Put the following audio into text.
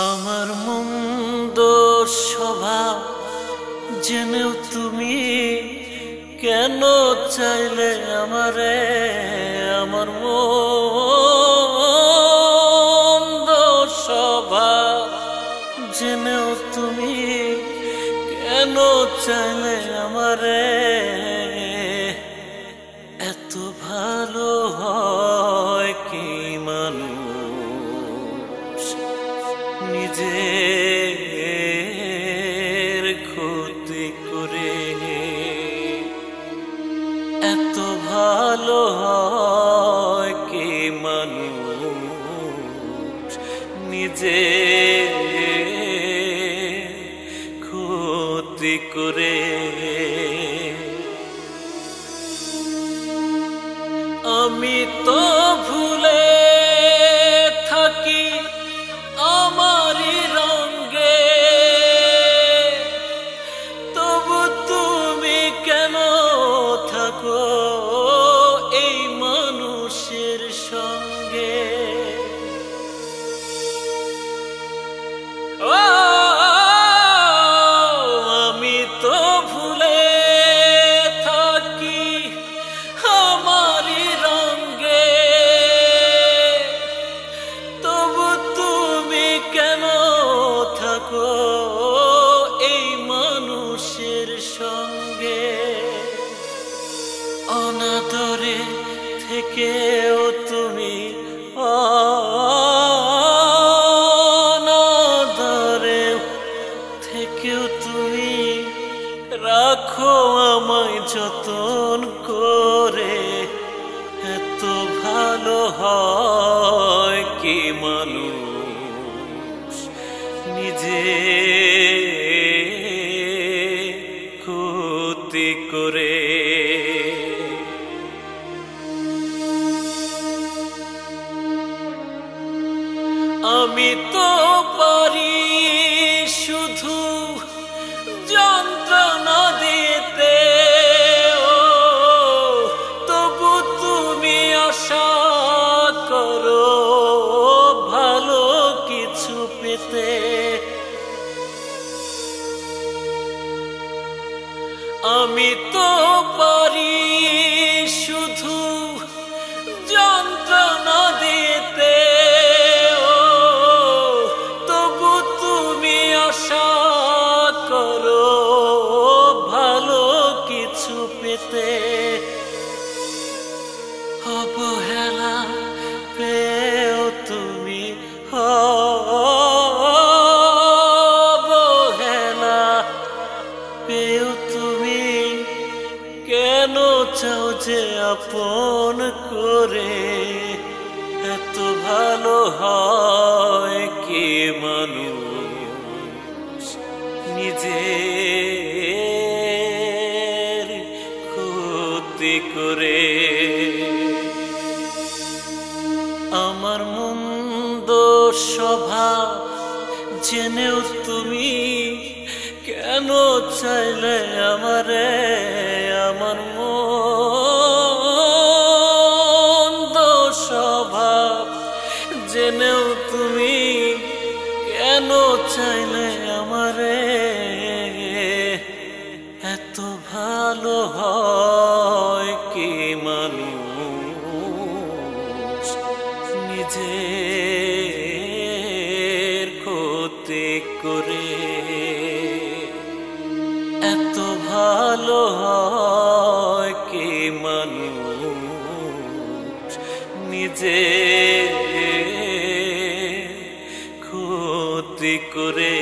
আমার মন্দ স্বভাব জেনেও তুমি কেন চাইলে আমারে? আমার মন্দ স্বভাব জেনেও তুমি কেন চাইলে আমারে? এত ভালো হয় কি মানুষ নিজের ক্ষতি করে? এত ভালো হয় কি মানুষ নিজের ক্ষতি করে? আমি তো ভুলে থাকি আমারই রঙে, তবু তুমি কেন থাকো এই মানুষের সঙ্গে? আমি তো ভুলে থাকি আমারই রঙে, তবু তুমি কেন থাকো এই মানুষের সঙ্গে? অনাদরে থেকেও তুমি অনাদরে থেকেও তুমি রাখো আমায় যতন করে। এত ভালো হয় কি মানুষ নিজে ক্ষতি করে? আমি তো পারি শুধু যন্ত্রণা দিতে, তবু তুমি আশা করো ভালো কিছু পেতে। আমি তো পারি শুধু যন্ত্রণা দিতে, তবু তুমি আশা করো ভালো কিছু পেতে। অবহেলা পেও তুমি অবহেলা পেও তুমি কেন চাও যে আপন করে? এত ভালো হয় কি মানুষ নিজের ক্ষতি করে? আমার মন্দ স্বভাব জেনেও তুমি কেন চাইলে আমারে? আমার মন্দ স্বভাব জেনেও তুমি কেন চাইলে আমারে? এত ভালো হয় কি মানুষ নিজের ক্ষতি করে? এত ভালো হয় কি মানুষ নিজের ক্ষতি করে?